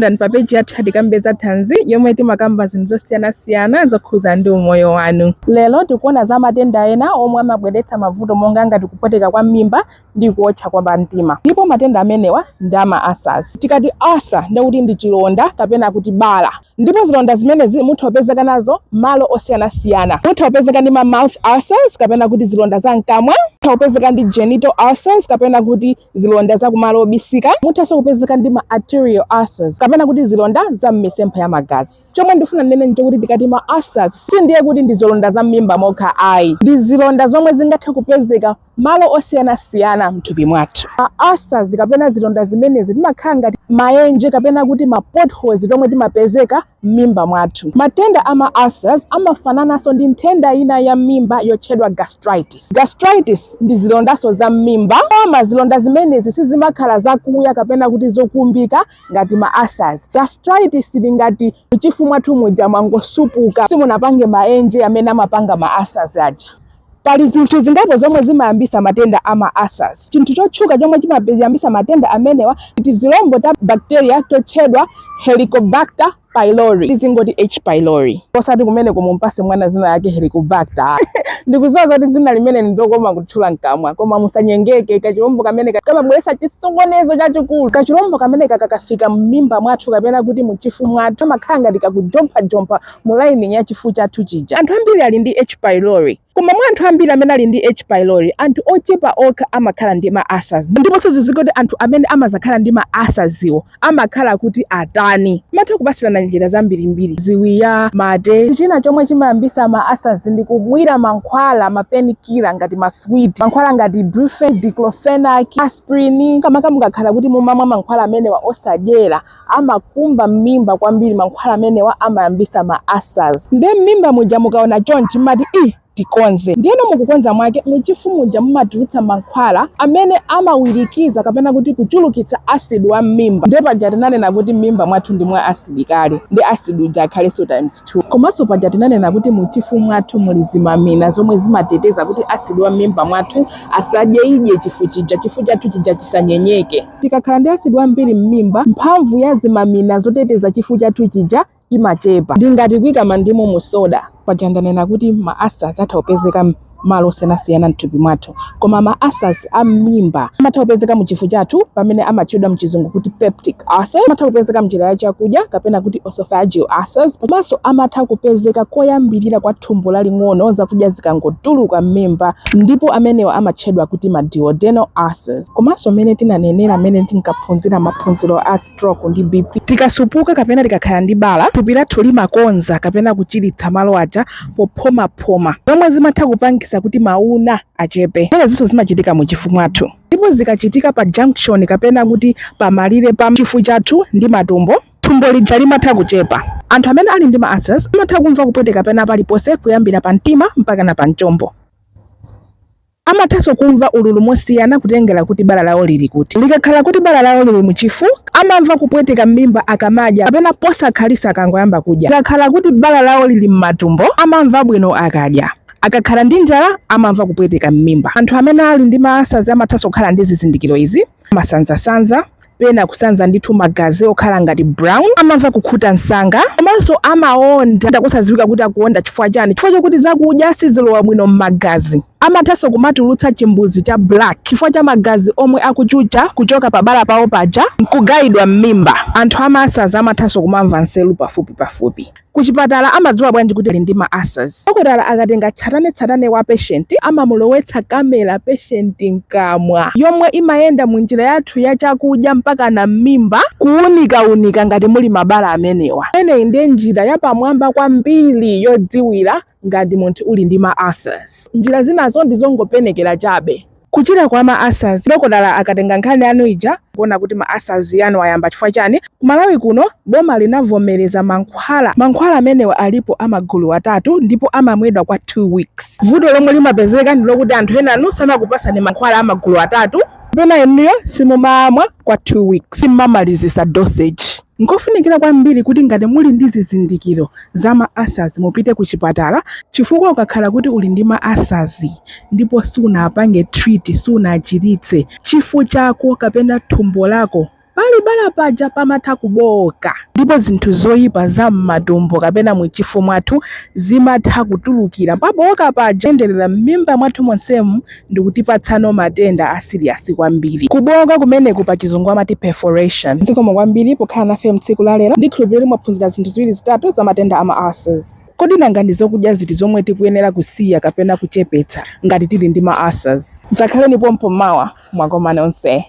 talandani pa page yathu tikambeza thanzi yomwe timakamba zinthu zosiyana-siyana zokhuza ndi umoyo wanu. Lero tikuona za matenda ena omwe amabweretsa mavuto monga ngati kupweteka kwa mimba ndi kuotcha kwa mtima. Ndipo matenda amenewa ndi ama ulcers. Tikati ulcer ndikuti ndi chilonda kapena kuti bala. Ndipo zilonda zimenezi mutha kupezeka nazo malo osiyana-siyana. Mutha kupezeka ndi ma mouth ulcers kapena kuti zilonda za mkamwa. Mutha kupezeka ndi genital ulcers kapena kuti zilonda za kumalo obisika. Mutha kupezeka ndi ma arterial ulcers kapena kuti zilonda za m'misempha ya magazi. Chomwe ndifuna ndinene nchokuti tikati ma ulcers sindiye kuti ndi zilonda za mimba mokha ayi. Ndi zilonda zomwe zingathe kupezeka malo osiyana-siyana mthupi mwathu. Ma ulcers kapena zilonda zimenezi timakhala ngati maenje kapena kuti ma potholes tomwe timapezeka m'mimba mwathu. Matenda ama ulcers amafanananso ndi nthenda ina ya mimba yotchedwa gastritis. Gastritis ndi zilondaso za mimba, koma zilonda zimenezi sizimakhala zakuya kapena kuti zokumbika ngati ma ulcers. Gastritis ndi ngati mchifu mwathu muja mwangosupuka simunapange maenje amene amapanga ma ulcers aja. Pali zinthu zingapo zomwe zimayambisa matenda ama ulcers. Chinthu chotchuka chomwe chimayambisa matenda amenewa ndi zilombo ta bacteria totchedwa Helicobacter pylori. Tizingoti H. pylori. Osati kumene mumpase mwana zina yake Helicobacter. Ndikuziwa zoti zina limene ndokoma kutchula mkamwa. Koma musanyengeke, kachilombo kamene kamabweretsa chisokonezo chachikulu. Kachilombo kamene kakafika m'mimba mwathu kapena kuti muchifu mwathu amakhala ngati kakujompha mu lining ya chifuwa chathu chija. Anthu ambiri ali ndi H. pylori. Koma mwa anthu ambiri amene ali ndi H. pylori, anthu ochepa okha amakhala ndi ma ulcers. Ndiponso zizikoti anthu amene amazakhala ndi ma ulcers iwo amakhala kuti atani. Matha kupasirana njira zambirimbiri, ziwiya, mate. China chomwe chimayambisa ma ulcers ndi kumwira mankhwala, mapenikira ngati ma sweet, mankhwala ngati brufen, diclofenac, aspirin. Kamaka mukakhala kuti mumamwa mankhwala amenewa osadyera amakumba m'mimba kwambiri, mankhwala amenewa amayambisa ma ulcers. Nde m'mimba muja mukaona chonchi mati tikonze. Ndiyeno mukukonza mwake muchifu muja mumatulutsa mankhwala amene amawirikiza kapena kuti kuchulukitsa acid wa m'mimba. Ndipo paja tinanena kuti m'mimba mwathu ndi mwa acid kale, ndi acid uja akhalenso ×2. Komanso paja tinanena kuti muchifu mwathu muli zimamina zomwe zimateteza kuti acid wa m'mimba mwathu asadye chifu chija, chifu chathu chija chisanyenyeke. Tikakhala ndi acid wambiri m'mimba, mphamvu ya zimamina zoteteza chifu chathu chija imachepa. Ndi ngati kuyika mandimu mu soda. Paja ndanena kuti ma ulcers atha kupezeka malo osiyana-siyana mthupi mwathu. Koma ma ulcers a m'mimba amatha kupezeka muchifu chathu pamene amatchedwa mchizungu kuti peptic ulcer. Amatha kupezeka mnjira ya chakudya kapena kuti esophageal ulcers. Komanso amatha kupezeka koyambirira kwa thumbo laling'ono zakudya zikangotuluka m'mimba, ndipo amenewa amatchedwa kuti ma duodenal ulcers. Komanso amene tinanenera amene tinkaphunzira maphunziro a stroke ndi BP, tikasupuka kapena tikakhala ndi bala, thupi lathu limakonza kapena kuchiritsa malo aja pophoma zomwe zimatha kupangisa kuti mauna achepe. Zimenezinso zimachitika muchifu mwathu. Ndipo zikachitika pa junction kapena kuti pamalire pa chifu chathu ndi matumbo, thumbo lija limatha kuchepa. Anthu amene ali ndi ma ulcers amatha kumva kupweteka pena paliponse kuyambira pa mtima mpaka na pa mchombo. Amathanso kumva ululu mosiyana kutengera kuti bala lawo lili kuti. Likakhala kuti bala lawo lili muchifu, amamva kupweteka m'mimba akamadya kapena posakhalisa akangoyamba kudya. Likakhala kuti bala lawo lili m'matumbo, amamva bwino akadya. Akakhala ndi njala amamva kupweteka m'mimba. Anthu amene ali ndi ma ulcers amathanso kukhala ndi zizindikiro izi: masanzasanza, pena kusanza ndithu magazi okhala ngati brown, amamva kukhuta msanga, komanso amaonda kusadziwika kuti akuonda chifukwa chani, chifukwa chokuti zakudya sizilowa bwino m'magazi. Amathanso kumatulutsa chimbuzi cha black chifukwa cha magazi omwe akuchucha kuchoka pa bala pawo paja nkugayidwa m'mimba. Anthu ama ulcers amathanso kumamva nselu pafupi. Kuchipatala amadziwa bwanji kuti ali ndi ma ulcers? Dokotala akatenga tsatane wa patient, amamulowetsa kamera patient mkamwa yomwe imayenda mu njira yathu ya chakudya mpaka na m'mimba, kuunika ngati muli mabala amenewa. Imeneyi ndiye njira yapamwamba kwambiri yodziwira ngati munthu uli ndi ma ulcers. Njira zinazo ndizongopenekera chabe. Kuchira kwa ma ulcers, dokotala akatenga nkhani yanu ija kuona kuti ma ulcers yanu ayamba chifukwa chani. Kumalawi kuno boma linavomereza mankhwala amenewa alipo amagulu atatu ndipo amamwedwa kwa 2 weeks. Vuto lomwe limapezeka ndi lokuti anthu enanu sanakupasani mankhwala amagulu atatu, pena inuyo simumamwa kwa 2 weeks, simamalizisa dosage. Nkofunikira kwambiri kuti ngati muli ndi zizindikiro za ma ulcers mupite ku chipatala, chifukwa ukakhala kuti uli ndi ma ulcers ndipo sunapange treat, sunachiritse chifu chako kapena thumbo lako pali bala paja pamatha kuboka ndipo zinthu zoyipa za m'matumbo kapena mwichifu mwathu zimatha kutulukira paboka paja enderera m'mimba mwathu monsemu ndikutipatsano matenda asiriasi kwambiri. Kuboka kumeneku pa chizungu amati perforation. Zikomo kwambiri pokhala nafe mtsiku la lero ndikhulupirira mwaphunzira zinthu ziwiri zitatu za matenda ama ulcers. Kodi nanga ndi zokudya ziti zomwe tikuyenera kusiya kapena kuchepetsa ngati tili ndi ma ulcers? Dzakhaleni pompo mawa mwakomane onse.